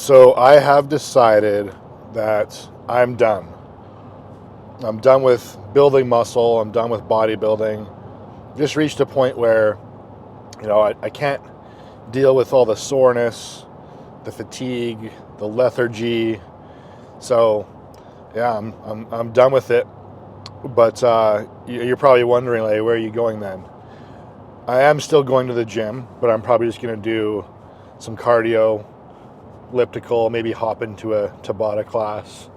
So I have decided that I'm done. I'm done with building muscle. I'm done with bodybuilding. Just reached a point where, I can't deal with all the soreness, the fatigue, the lethargy. So, yeah, I'm done with it. But you're probably wondering, like, where are you going then? I am still going to the gym, but I'm probably just going to do some cardio, elliptical, maybe hop into a Tabata class.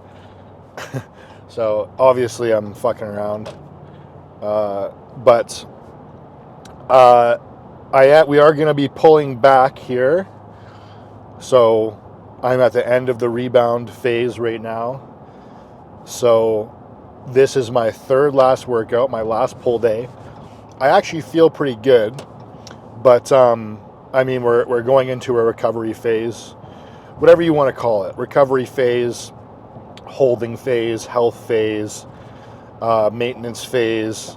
So obviously I'm fucking around, but we are going to be pulling back here. So I'm at the end of the rebound phase right now. So this is my third last workout, my last pull day. I actually feel pretty good, but we're going into a recovery phase, whatever you want to call it. Recovery phase, holding phase, health phase, maintenance phase,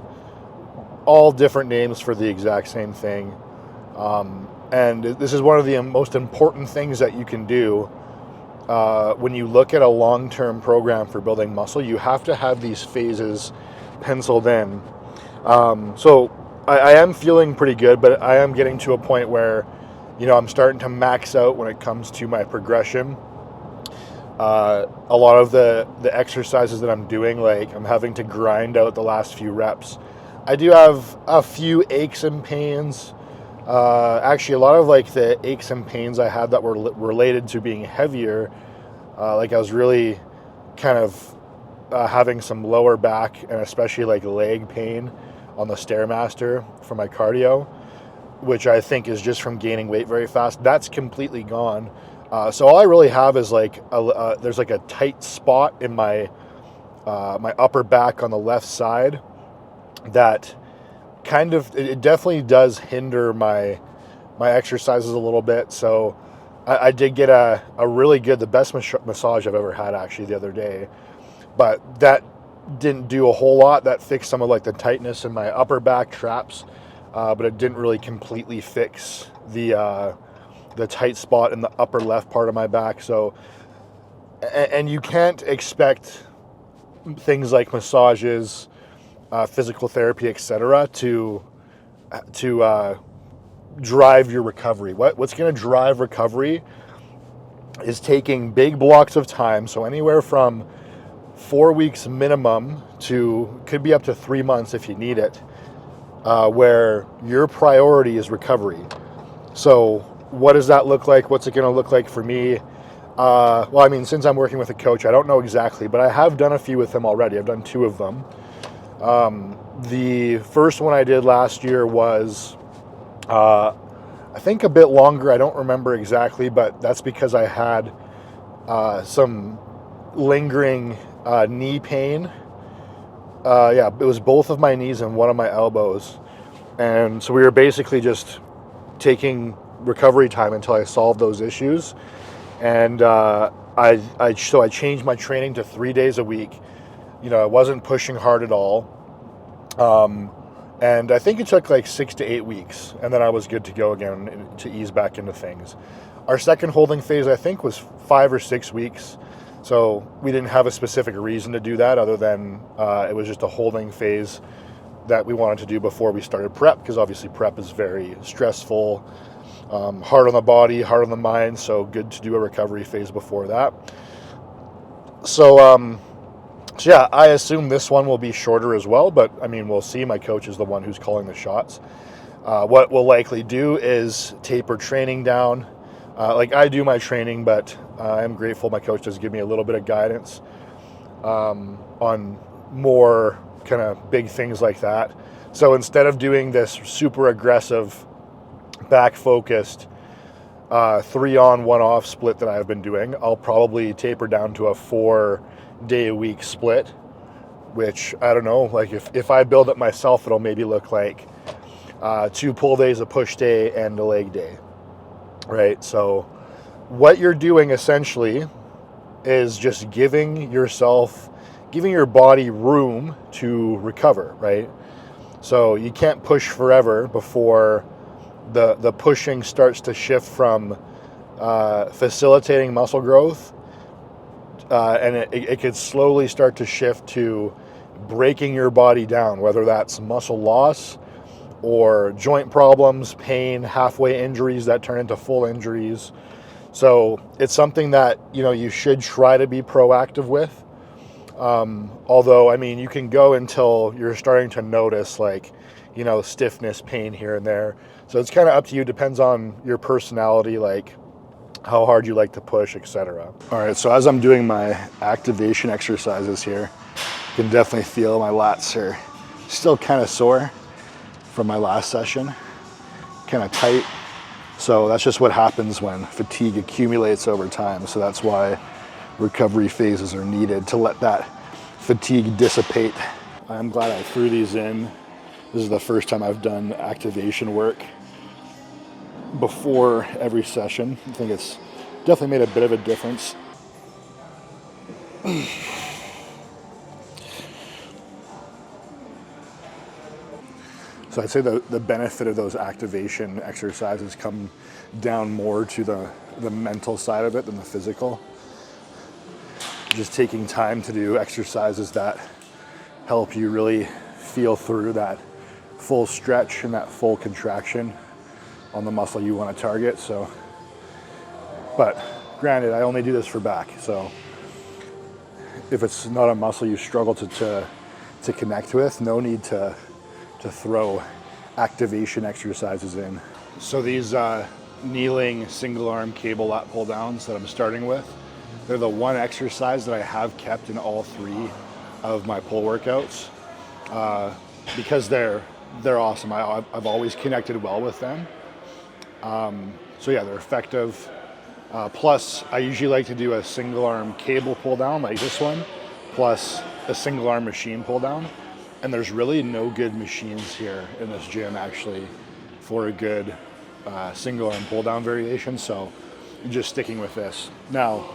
all different names for the exact same thing. And this is one of the most important things that you can do when you look at a long-term program for building muscle. You have to have these phases penciled in. So I am feeling pretty good, but I am getting to a point where, I'm starting to max out when it comes to my progression. A lot of the exercises that I'm doing, like I'm having to grind out the last few reps. I do have a few aches and pains. Actually, a lot of like the aches and pains I had that were related to being heavier. Like I was really kind of having some lower back and especially like leg pain on the Stairmaster for my cardio, which I think is just from gaining weight very fast. That's completely gone. So all I really have is like there's like a tight spot in my my upper back on the left side that kind of, it definitely does hinder my exercises a little bit. So I did get a really good, the best massage I've ever had actually the other day, but that didn't do a whole lot. That fixed some of like the tightness in my upper back traps, but it didn't really completely fix the tight spot in the upper left part of my back. So, and you can't expect things like massages, physical therapy, etc., to drive your recovery. What's going to drive recovery is taking big blocks of time. So anywhere from 4 weeks minimum to could be up to 3 months if you need it, where your priority is recovery. So what does that look like? What's it going to look like for me? Since I'm working with a coach, I don't know exactly, but I have done a few with him already. I've done 2 of them. The first one I did last year was, I think a bit longer. I don't remember exactly, but that's because I had some lingering knee pain. It was both of my knees and one of my elbows. And so we were basically just taking recovery time until I solved those issues. And I changed my training to 3 days a week. I wasn't pushing hard at all. And I think it took like 6 to 8 weeks, and then I was good to go again to ease back into things. Our second holding phase, I think, was 5 or 6 weeks. So we didn't have a specific reason to do that other than it was just a holding phase that we wanted to do before we started prep, because obviously prep is very stressful, hard on the body, hard on the mind, so good to do a recovery phase before that. So yeah, I assume this one will be shorter as well, but we'll see. My coach is the one who's calling the shots. What we'll likely do is taper training down. Like I do my training, but I'm grateful my coach does give me a little bit of guidance on more kind of big things like that. So instead of doing this super aggressive, back-focused 3 on, 1 off split that I've been doing, I'll probably taper down to a 4-day-a-week split, which I don't know, like if I build it myself, it'll maybe look like 2 pull days, a push day, and a leg day, right? So what you're doing essentially is just giving your body room to recover, right? So you can't push forever before the pushing starts to shift from facilitating muscle growth, and it could slowly start to shift to breaking your body down, whether that's muscle loss or joint problems, pain, halfway injuries that turn into full injuries. So it's something that, you know, you should try to be proactive with. Although, I mean, you can go until you're starting to notice, like, you know, stiffness, pain here and there. So it's kind of up to you. Depends on your personality, like how hard you like to push, etc. All right, so as I'm doing my activation exercises here, you can definitely feel my lats are still kind of sore from my last session, kind of tight. So that's just what happens when fatigue accumulates over time. So that's why recovery phases are needed, to let that fatigue dissipate. I'm glad I threw these in. This is the first time I've done activation work before every session. I think it's definitely made a bit of a difference. So I'd say the benefit of those activation exercises come down more to the mental side of it than the physical. Just taking time to do exercises that help you really feel through that full stretch and that full contraction on the muscle you want to target. So, but granted, I only do this for back. So if it's not a muscle you struggle to connect with, no need to throw activation exercises in. So these kneeling single arm cable lat pull downs that I'm starting with, they're the one exercise that I have kept in all 3 of my pull workouts, because they're awesome. I've always connected well with them. So yeah, they're effective. Plus, I usually like to do a single arm cable pull down like this one, plus a single arm machine pull down. And there's really no good machines here in this gym actually for a good single arm pull down variation. So I'm just sticking with this. Now,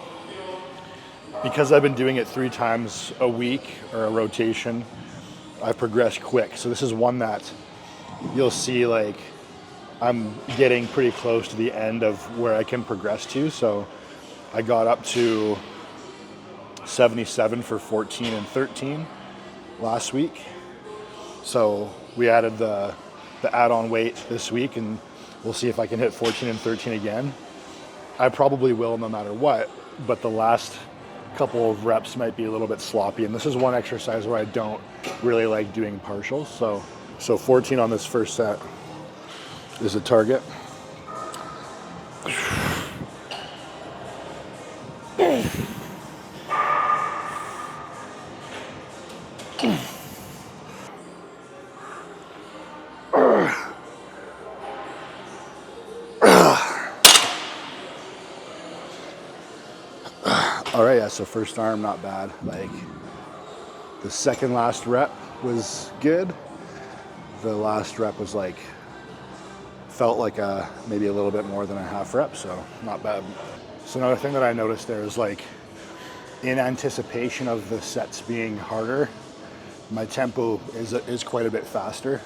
because I've been doing it 3 times a week or a rotation, I've progressed quick. So this is one that you'll see, like, I'm getting pretty close to the end of where I can progress to. So I got up to 77 for 14 and 13 last week. So we added the add-on weight this week, and we'll see if I can hit 14 and 13 again. I probably will no matter what, but the last couple of reps might be a little bit sloppy. And this is one exercise where I don't really like doing partials. So 14 on this first set is a target. All right, yeah, so first arm, not bad. Like, the second last rep was good. The last rep was like, felt like maybe a little bit more than a half rep, so not bad. So another thing that I noticed there is, like, in anticipation of the sets being harder, my tempo is quite a bit faster.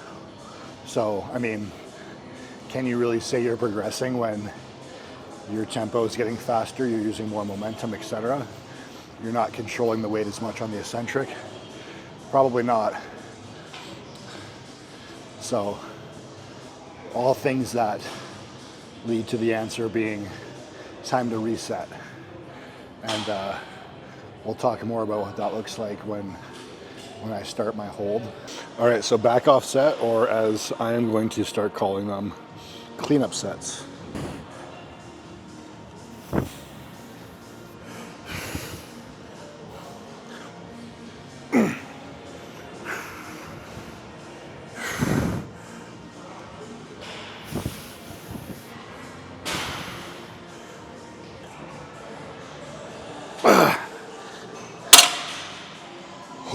So, I mean, can you really say you're progressing when your tempo is getting faster, you're using more momentum, etc.? You're not controlling the weight as much on the eccentric? Probably not. So, all things that lead to the answer being time to reset. And we'll talk more about what that looks like when I start my hold. All right, so back off set, or as I am going to start calling them, cleanup sets.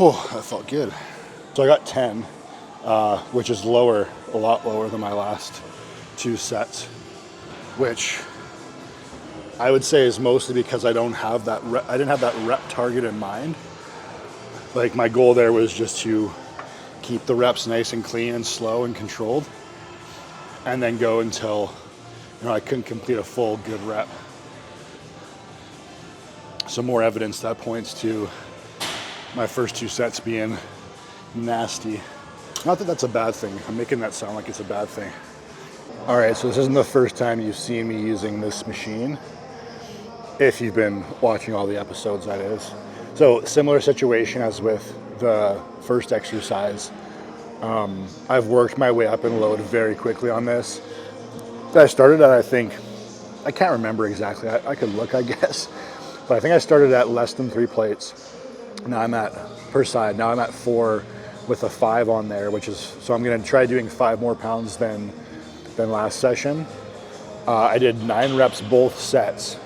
Oh, that felt good. So I got 10, which is lower, a lot lower than my last 2 sets, which I would say is mostly because I didn't have that rep target in mind. Like, my goal there was just to keep the reps nice and clean and slow and controlled, and then go until, I couldn't complete a full good rep. some more evidence that points to my first 2 sets being nasty. Not that that's a bad thing. I'm making that sound like it's a bad thing. All right, so this isn't the first time you've seen me using this machine. If you've been watching all the episodes, that is. So similar situation as with the first exercise. I've worked my way up in load very quickly on this. I started at, I think, I can't remember exactly. I could look, I guess. But I think I started at less than 3 plates. Now I'm at, per side, now I'm at 4 with a 5 on there, which is, so I'm gonna try doing 5 more pounds than last session. I did 9 reps both sets,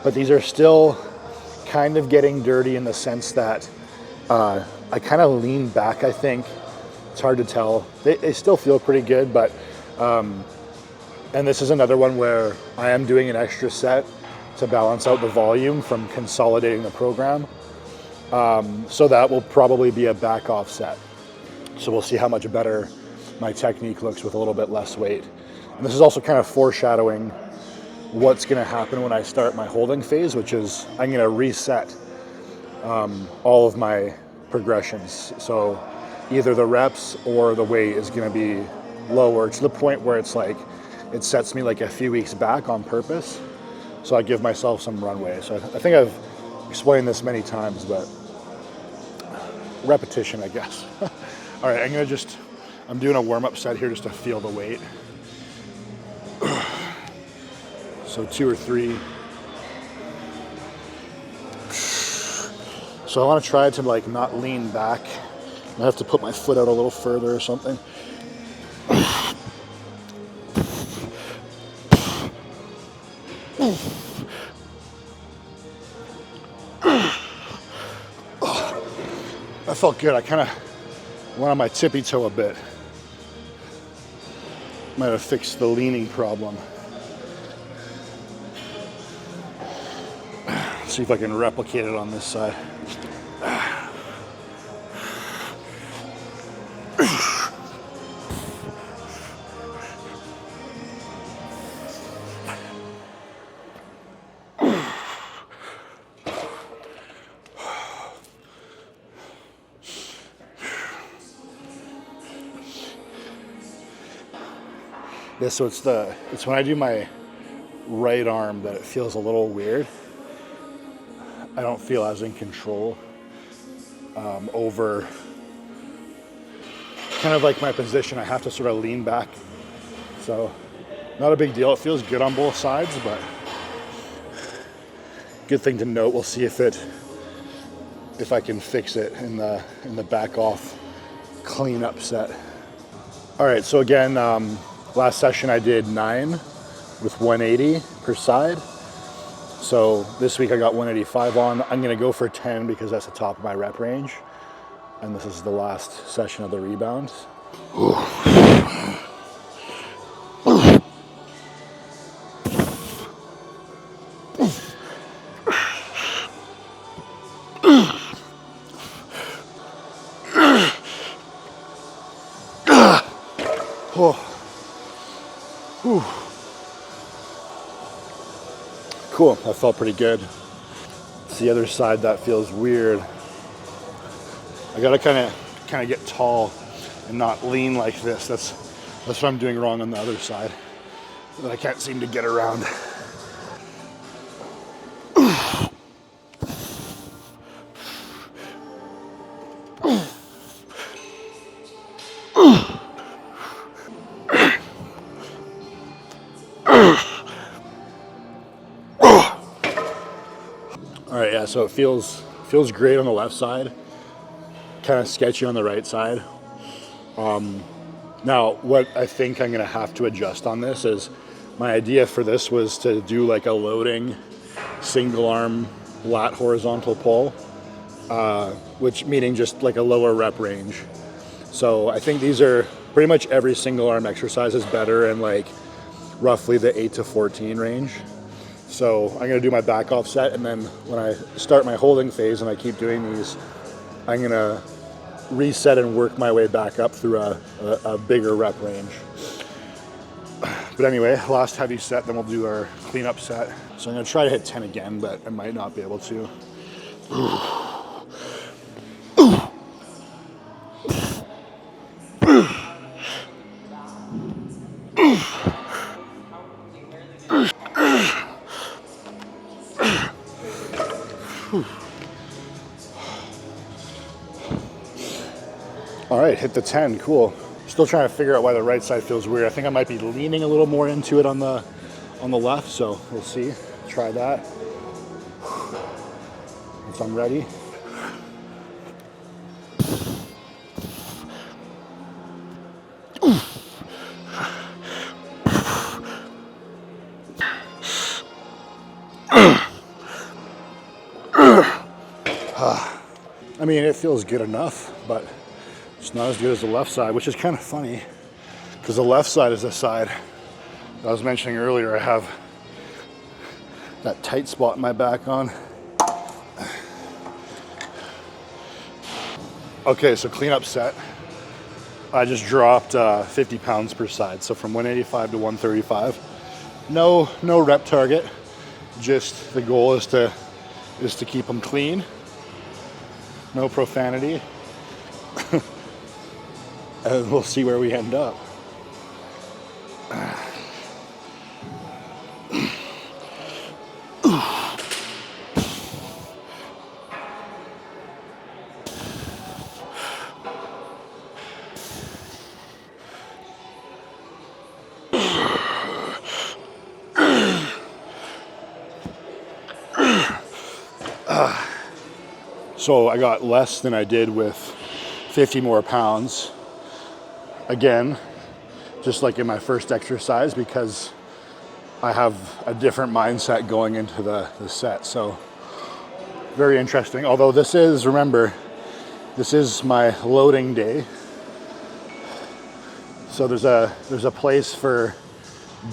but these are still kind of getting dirty in the sense that I kind of lean back, I think. It's hard to tell. They still feel pretty good, but, and this is another one where I am doing an extra set to balance out the volume from consolidating the program. So that will probably be a back off set. So we'll see how much better my technique looks with a little bit less weight. And this is also kind of foreshadowing what's gonna happen when I start my holding phase, which is I'm gonna reset all of my progressions. So either the reps or the weight is gonna be lower to the point where it's like, it sets me like a few weeks back on purpose. So I give myself some runway. So I think I've explained this many times, but repetition, I guess. All right, I'm doing a warm-up set here just to feel the weight. So 2 or 3. So I want to try to like not lean back. I have to put my foot out a little further or something. That felt good. I kind of went on my tippy toe a bit. Might have fixed the leaning problem. Let's see if I can replicate it on this side. Yeah, so it's when I do my right arm that it feels a little weird. I don't feel as in control over kind of like my position. I have to sort of lean back. So not a big deal. It feels good on both sides, but good thing to note. We'll see if I can fix it in the back off cleanup set. All right, so again, last session I did 9 with 180 per side. So this week I got 185 on. I'm gonna go for 10 because that's the top of my rep range. And this is the last session of the rebound. Cool, that felt pretty good. It's the other side that feels weird. I gotta kind of get tall and not lean like this. That's what I'm doing wrong on the other side that I can't seem to get around. All right, yeah, so it feels great on the left side, kind of sketchy on the right side. Now, what I think I'm gonna have to adjust on this is, my idea for this was to do like a loading single arm lat horizontal pull, which meaning just like a lower rep range. So I think these are pretty much every single arm exercise is better in like roughly the 8 to 14 range. So I'm gonna do my back off set, and then when I start my holding phase and I keep doing these, I'm gonna reset and work my way back up through a bigger rep range. But But anyway, last heavy set, then we'll do our cleanup set. So I'm gonna try to hit 10 again, but I might not be able to. All right, hit the 10, cool. Still trying to figure out why the right side feels weird. I think I might be leaning a little more into it on the left, so we'll see. Try that. If I'm ready. I mean, it feels good enough, but it's not as good as the left side, which is kind of funny because the left side is the side that I was mentioning earlier. I have that tight spot in my back on. Okay, so cleanup set. I just dropped 50 pounds per side, so from 185 to 135. No rep target. Just the goal is to keep them clean. No profanity. And we'll see where we end up. So I got less than I did with 50 more pounds. Again, just like in my first exercise, because I have a different mindset going into the set. So very interesting. Although this is, remember, this is my loading day. So there's a place for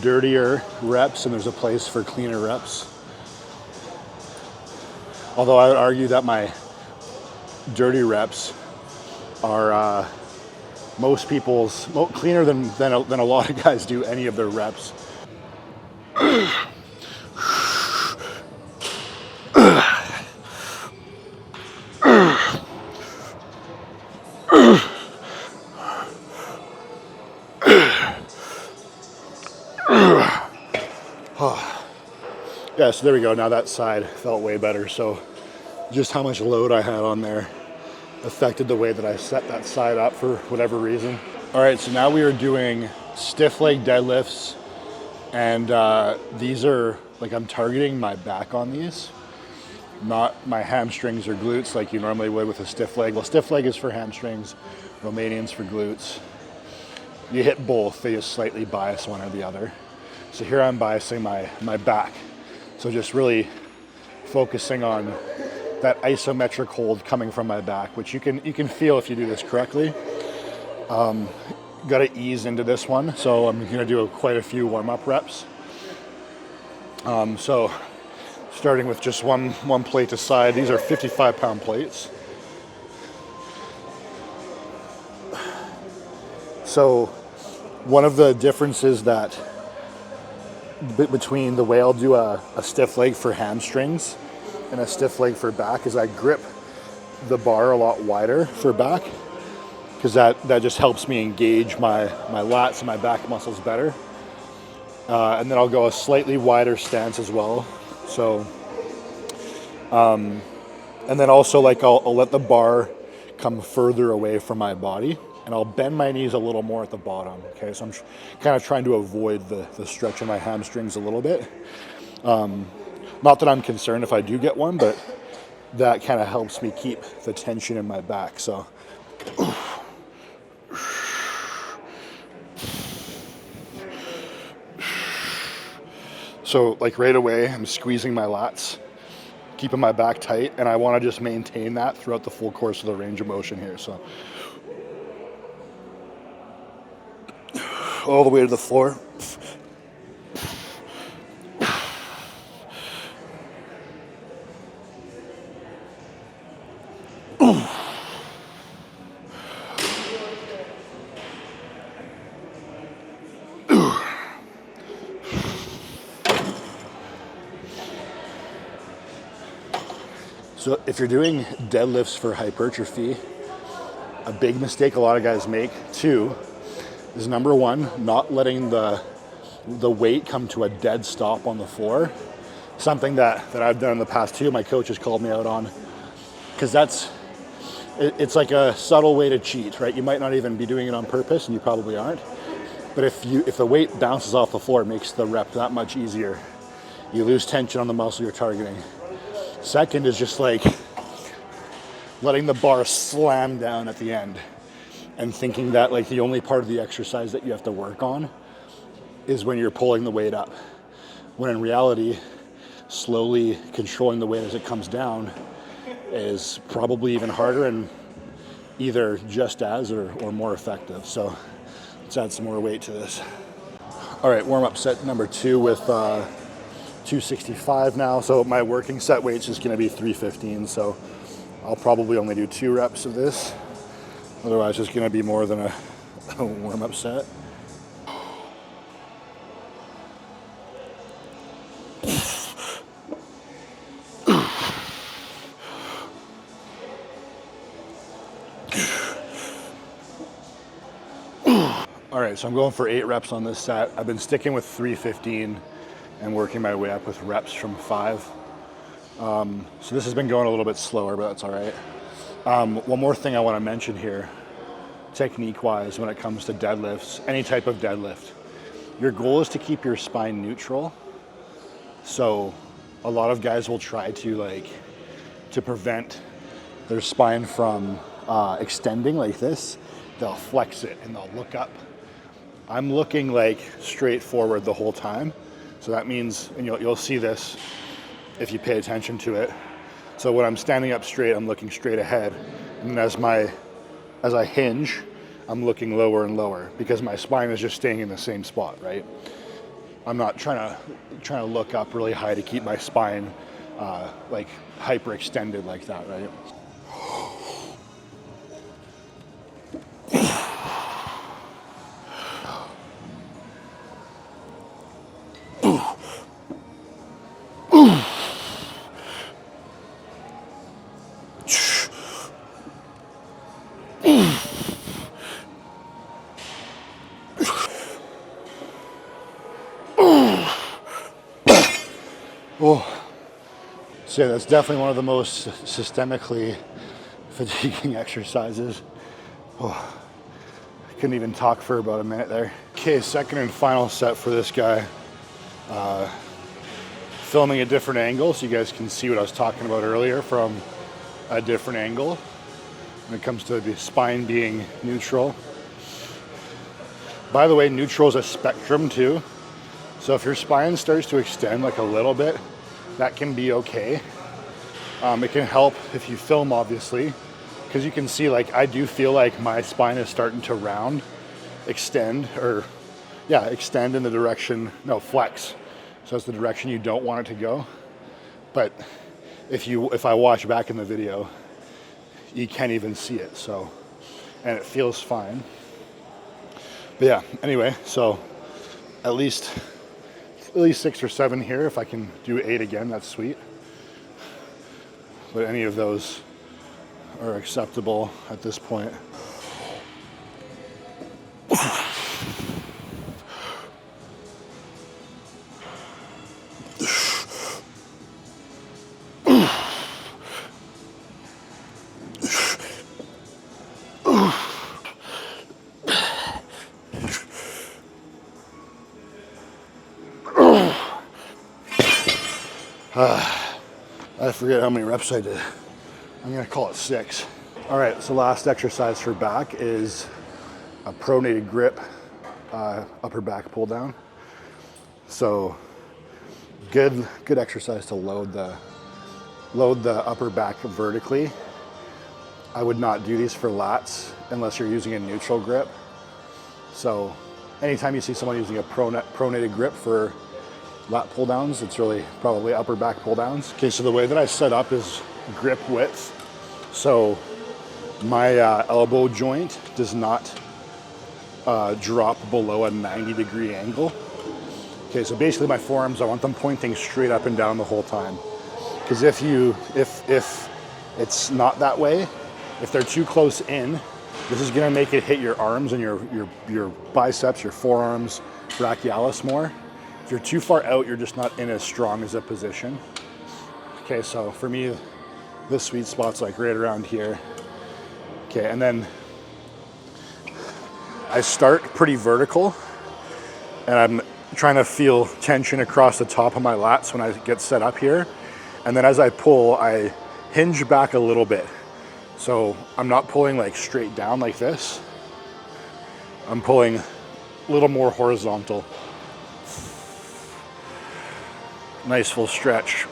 dirtier reps and there's a place for cleaner reps. Although I would argue that my dirty reps are most people's cleaner than a lot of guys do any of their reps. Yeah, so there we go. Now that side felt way better. So just how much load I had on there affected the way that I set that side up for whatever reason. All right, so now we are doing stiff leg deadlifts, and these are, like, I'm targeting my back on these, not my hamstrings or glutes like you normally would with a stiff leg. Well, stiff leg is for hamstrings, Romanian's for glutes. You hit both, they just slightly bias one or the other. So here I'm biasing my back. So just really focusing on that isometric hold coming from my back, which you can feel if you do this correctly. Got to ease into this one, so I'm going to do quite a few warm-up reps. So starting with just one plate aside. These are 55-pound plates. So one of the differences that between the way I'll do a stiff leg for hamstrings and a stiff leg for back is I grip the bar a lot wider for back, because that just helps me engage my lats and my back muscles better. And then I'll go a slightly wider stance as well. So, and then also, like, I'll let the bar come further away from my body, and I'll bend my knees a little more at the bottom. Okay, so I'm kind of trying to avoid the stretch of my hamstrings a little bit. Not that I'm concerned if I do get one, but that kind of helps me keep the tension in my back. So, like right away, I'm squeezing my lats, keeping my back tight, and I want to just maintain that throughout the full course of the range of motion here. So, all the way to the floor. So if you're doing deadlifts for hypertrophy, a big mistake a lot of guys make too is number one, not letting the weight come to a dead stop on the floor. Something that I've done in the past too, my coach has called me out on, because it's like a subtle way to cheat, right? You might not even be doing it on purpose, and you probably aren't. But if the weight bounces off the floor, it makes the rep that much easier. You lose tension on the muscle you're targeting. Second is just like letting the bar slam down at the end and thinking that like the only part of the exercise that you have to work on is when you're pulling the weight up. When in reality, slowly controlling the weight as it comes down is probably even harder and either just as or more effective. So let's add some more weight to this. All right, warm up set number 2 with 265 now. So my working set weight is just gonna be 315. So I'll probably only do 2 reps of this. Otherwise it's gonna be more than a warm up set. All right, so I'm going for 8 reps on this set. I've been sticking with 315 and working my way up with reps from 5. So this has been going a little bit slower, but that's all right. One more thing I want to mention here, technique-wise, when it comes to deadlifts, any type of deadlift, your goal is to keep your spine neutral. So a lot of guys will try to prevent their spine from extending like this. They'll flex it and they'll look up. I'm looking like straight forward the whole time. So that means, and you'll see this if you pay attention to it. So when I'm standing up straight, I'm looking straight ahead. And as I hinge, I'm looking lower and lower because my spine is just staying in the same spot, right? I'm not trying to look up really high to keep my spine like hyperextended like that, right? Oh, so yeah, that's definitely one of the most systemically fatiguing exercises. Oh, I couldn't even talk for about a minute there. Okay, second and final set for this guy. Filming a different angle so you guys can see what I was talking about earlier from a different angle when it comes to the spine being neutral. By the way, neutral is a spectrum too. So if your spine starts to extend like a little bit, that can be okay. It can help if you film, obviously, because you can see like I do feel like my spine is starting to extend in the direction, flex. So that's the direction you don't want it to go. But if I watch back in the video, you can't even see it. So, and it feels fine. But yeah, anyway, so at least 6 or 7 here. If I can do 8 again, that's sweet. But any of those are acceptable at this point. I forget how many reps I did. I'm gonna call it 6. All right, so last exercise for back is a pronated grip upper back pull down. So good exercise to load the upper back vertically. I would not do these for lats unless you're using a neutral grip. So anytime you see someone using a pronated grip for lat pull downs, it's really probably upper back pull downs. Okay, so the way that I set up is grip width. So my elbow joint does not drop below a 90-degree angle. Okay, so basically my forearms, I want them pointing straight up and down the whole time. Because if it's not that way, if they're too close in, this is gonna make it hit your arms and your biceps, your forearms, brachialis more. If you're too far out, you're just not in as strong as a position. Okay, so for me, this sweet spot's like right around here. Okay, and then I start pretty vertical, and I'm trying to feel tension across the top of my lats when I get set up here. And then as I pull, I hinge back a little bit. So I'm not pulling like straight down like this. I'm pulling a little more horizontal. Nice full stretch.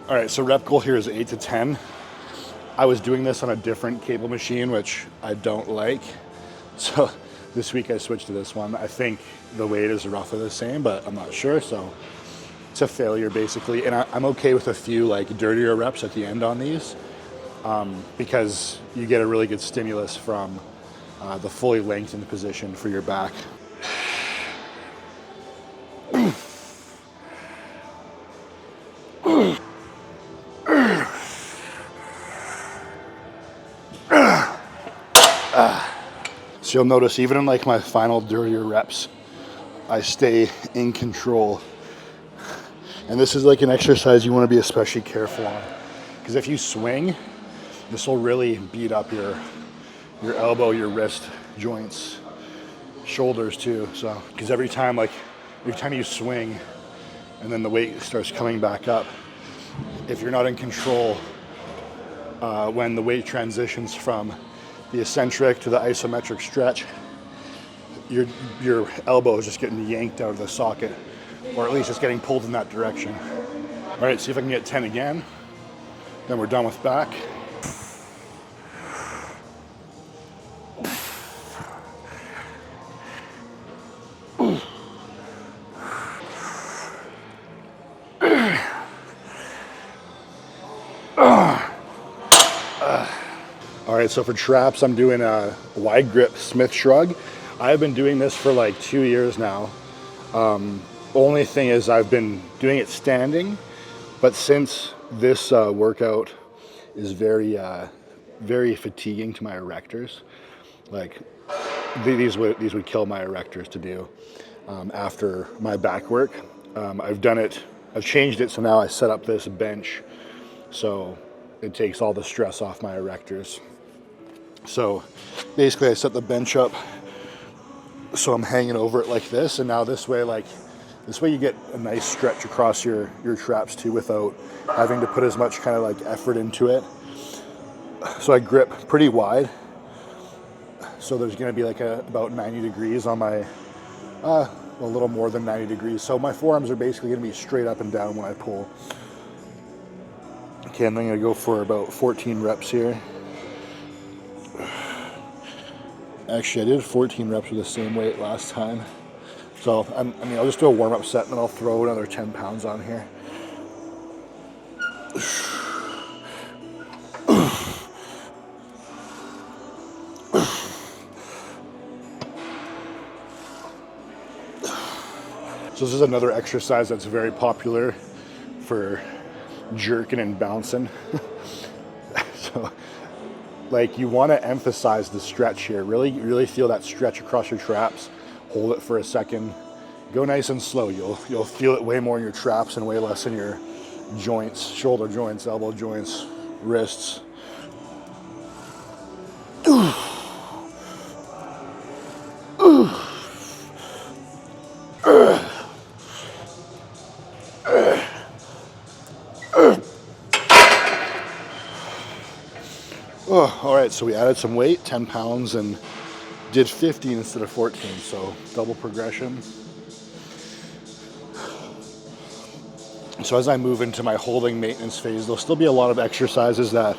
All right, so rep goal here is 8 to 10. I was doing this on a different cable machine, which I don't like. So this week I switched to this one. I think the weight is roughly the same, but I'm not sure. So it's a failure basically. And I'm okay with a few like dirtier reps at the end on these because you get a really good stimulus from the fully lengthened position for your back. So you'll notice even in like my final dirtier reps, I stay in control. And this is like an exercise you want to be especially careful on. Because if you swing, this will really beat up your elbow, your wrist joints, shoulders too. So, because every time you swing and then the weight starts coming back up, if you're not in control when the weight transitions from the eccentric to the isometric stretch, your elbow is just getting yanked out of the socket, or at least it's getting pulled in that direction. All right, see if I can get 10 again. Then we're done with back. All right, so for traps, I'm doing a wide grip Smith shrug. I've been doing this for like 2 years now. Only thing is I've been doing it standing, but since this workout is very fatiguing to my erectors, like these would kill my erectors to do after my back work. I've changed it, so now I set up this bench, so it takes all the stress off my erectors. So basically I set the bench up so I'm hanging over it like this, and now this way you get a nice stretch across your traps too without having to put as much kind of like effort into it. So I grip pretty wide, so there's going to be like about 90 degrees on my a little more than 90 degrees, so my forearms are basically going to be straight up and down when I pull. Okay, and then I'm going to go for about 14 reps here. Actually, I did 14 reps with the same weight last time. So, I'll just do a warm-up set and then I'll throw another 10 pounds on here. So this is another exercise that's very popular for jerking and bouncing. So, like, you want to emphasize the stretch here. Really feel that stretch across your traps. Hold it for a second. Go nice and slow. You'll feel it way more in your traps and way less in your joints, shoulder joints, elbow joints, wrists. All right, so we added some weight, 10 pounds, and did 15 instead of 14, so double progression. So as I move into my holding maintenance phase, there'll still be a lot of exercises that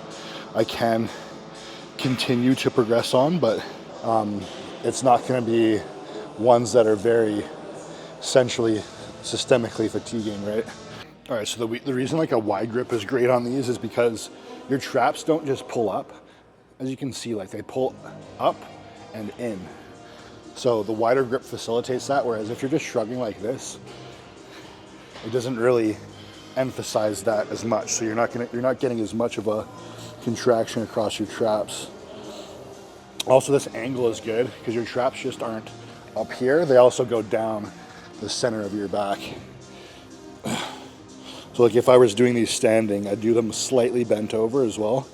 I can continue to progress on, but it's not going to be ones that are very centrally, systemically fatiguing, right? All right, so the reason like a wide grip is great on these is because your traps don't just pull up. As you can see, like they pull up and in. So the wider grip facilitates that, whereas if you're just shrugging like this, it doesn't really emphasize that as much. So you're not getting as much of a contraction across your traps. Also, this angle is good because your traps just aren't up here. They also go down the center of your back. So like if I was doing these standing, I'd do them slightly bent over as well.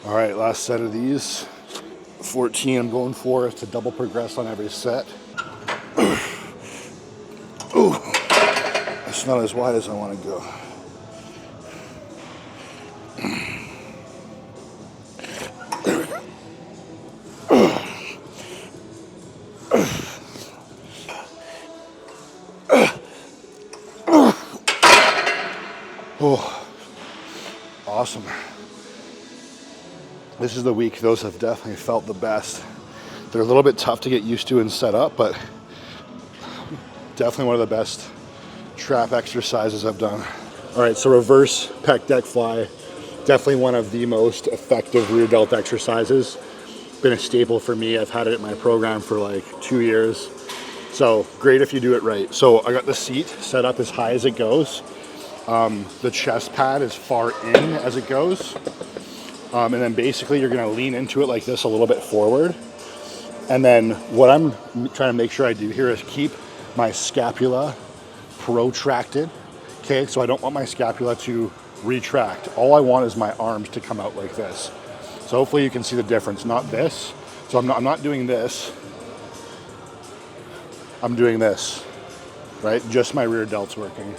All right, last set of these. 14 I'm going for to double progress on every set. Ooh, it's not as wide as I want to go. Oh, awesome. This is the week those have definitely felt the best. They're a little bit tough to get used to and set up, but definitely one of the best trap exercises I've done. All right, so reverse pec deck fly, definitely one of the most effective rear delt exercises. Been a staple for me. I've had it in my program for like 2 years. So great if you do it right. So I got the seat set up as high as it goes. The chest pad as far in as it goes. And then basically you're gonna lean into it like this a little bit forward. And then what I'm trying to make sure I do here is keep my scapula protracted. Okay, so I don't want my scapula to retract. All I want is my arms to come out like this. So hopefully you can see the difference, not this. So I'm not doing this. I'm doing this, right? Just my rear delts working.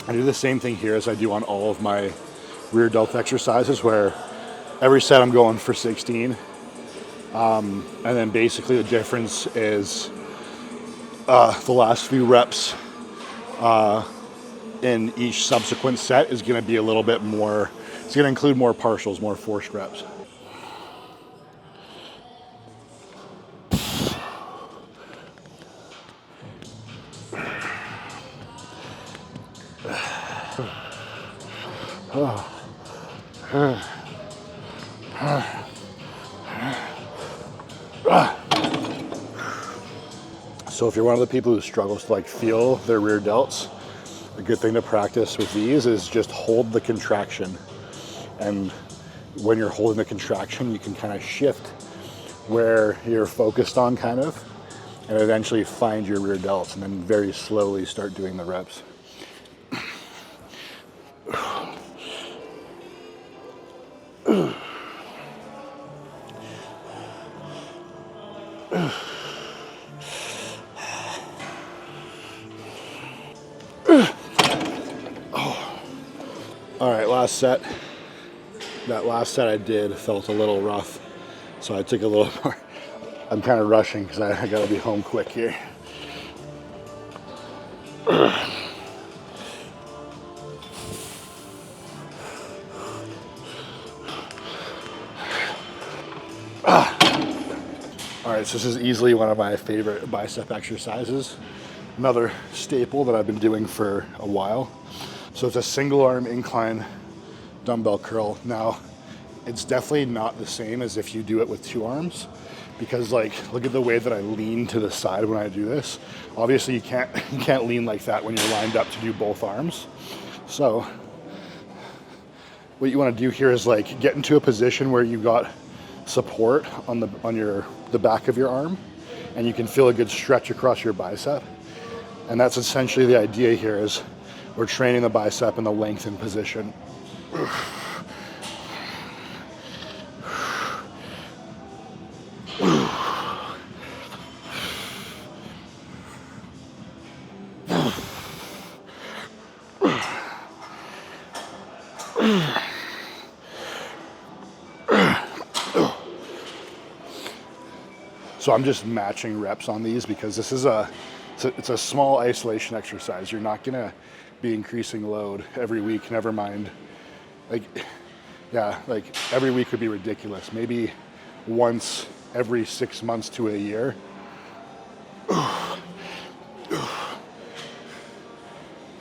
I do the same thing here as I do on all of my rear delt exercises, where every set I'm going for 16. And then basically the difference is the last few reps in each subsequent set is going to be a little bit more, it's going to include more partials, more forced reps. So if you're one of the people who struggles to like feel their rear delts, a good thing to practice with these is just hold the contraction. And when you're holding the contraction, you can kind of shift where you're focused on kind of, and eventually find your rear delts and then very slowly start doing the reps. All right, last set. That last set I did felt a little rough, so I took a little more. I'm kind of rushing because I gotta be home quick here. All right, so this is easily one of my favorite bicep exercises. Another staple that I've been doing for a while. So it's a single arm incline dumbbell curl. Now, it's definitely not the same as if you do it with 2 arms, because like, look at the way that I lean to the side when I do this. Obviously you can't lean like that when you're lined up to do both arms. So what you want to do here is like get into a position where you got support on the back of your arm, and you can feel a good stretch across your bicep. And that's essentially the idea here, is we're training the bicep in the lengthened position. So I'm just matching reps on these because this is it's a small isolation exercise. You're not gonna be increasing load every week, never mind. Like, yeah, like every week would be ridiculous. Maybe once every 6 months to a year. If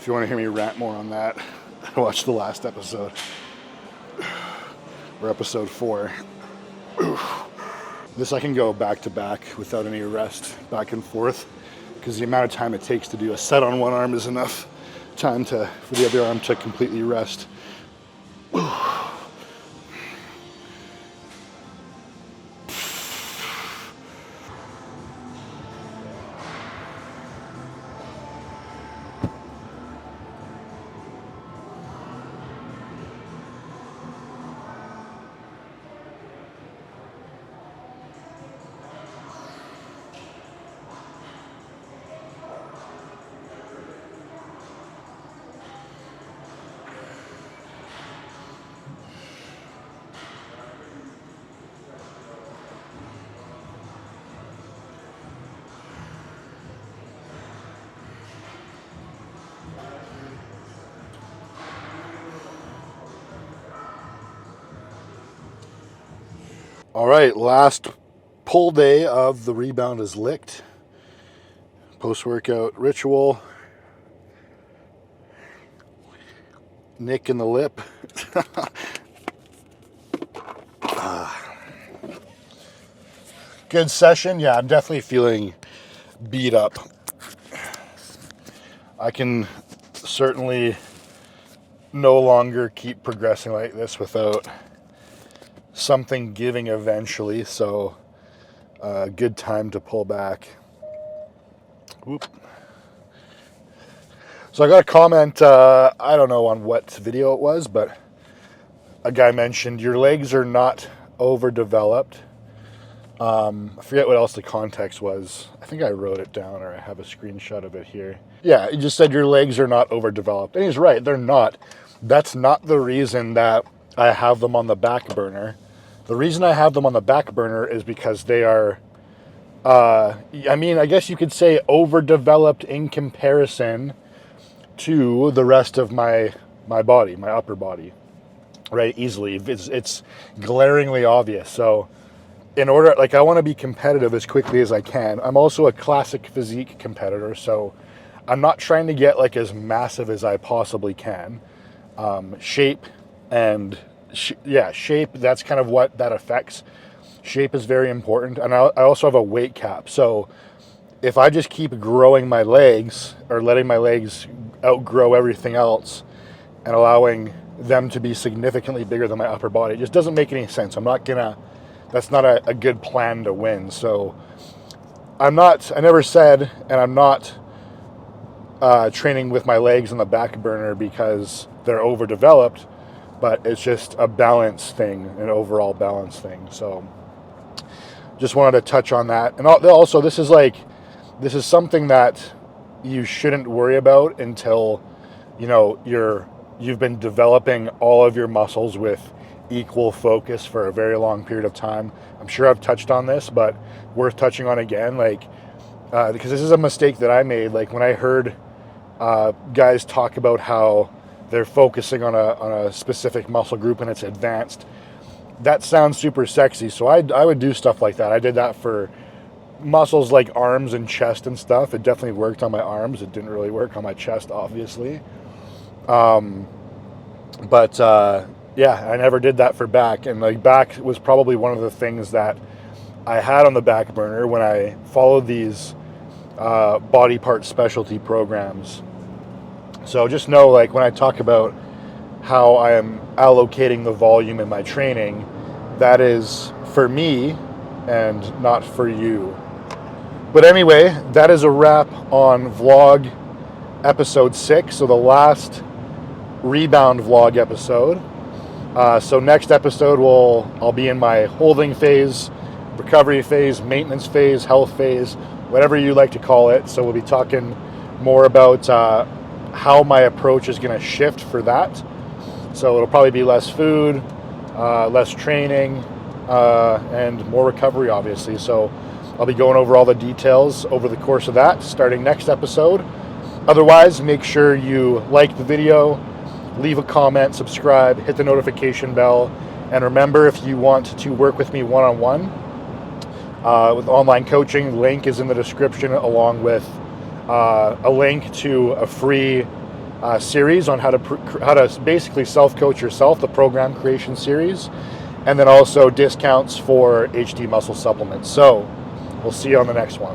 you want to hear me rant more on that, watch the last episode, or episode 4. This I can go back to back without any rest, back and forth, because the amount of time it takes to do a set on one arm is enough time for the other arm to completely rest. All right, last pull day of the Rebound is licked. Post-workout ritual. Nick in the lip. Good session. Yeah, I'm definitely feeling beat up. I can certainly no longer keep progressing like this without something giving eventually, so good time to pull back. Whoop. So I got a comment, I don't know on what video it was, but a guy mentioned your legs are not overdeveloped. I forget what else the context was. I think I wrote it down, or I have a screenshot of it here. Yeah, he just said your legs are not overdeveloped. And he's right, they're not. That's not the reason that I have them on the back burner. The reason I have them on the back burner is because they are, I mean, I guess you could say overdeveloped in comparison to the rest of my body, my upper body, right? Easily. It's glaringly obvious. So in order, like, I want to be competitive as quickly as I can. I'm also a classic physique competitor, so I'm not trying to get like as massive as I possibly can. Shape and shape, that's kind of what that affects. Shape is very important. And I also have a weight cap. So if I just keep growing my legs, or letting my legs outgrow everything else and allowing them to be significantly bigger than my upper body, it just doesn't make any sense. That's not a good plan to win. So I never said, and I'm not training with my legs on the back burner because they're overdeveloped, but it's just a balance thing, an overall balance thing. So just wanted to touch on that. And also, this is something that you shouldn't worry about until, you know, you've been developing all of your muscles with equal focus for a very long period of time. I'm sure I've touched on this, but worth touching on again, because this is a mistake that I made. Like, when I heard guys talk about how they're focusing on a specific muscle group and it's advanced, that sounds super sexy. So I would do stuff like that. I did that for muscles like arms and chest and stuff. It definitely worked on my arms. It didn't really work on my chest, obviously. Yeah, I never did that for back. And like, back was probably one of the things that I had on the back burner when I followed these body part specialty programs. So just know, like, when I talk about how I am allocating the volume in my training, that is for me and not for you. But anyway, that is a wrap on vlog episode 6, so the last Rebound vlog episode. So next episode, I'll be in my holding phase, recovery phase, maintenance phase, health phase, whatever you like to call it. So we'll be talking more about how my approach is going to shift for that. So it'll probably be less food, less training, and more recovery, obviously. So I'll be going over all the details over the course of that, starting next episode. Otherwise, make sure you like the video, leave a comment, subscribe, hit the notification bell, and remember, if you want to work with me one-on-one with online coaching, the link is in the description, along with a link to a free series on how to basically self-coach yourself, the program creation series, and then also discounts for HD muscle supplements. So we'll see you on the next one.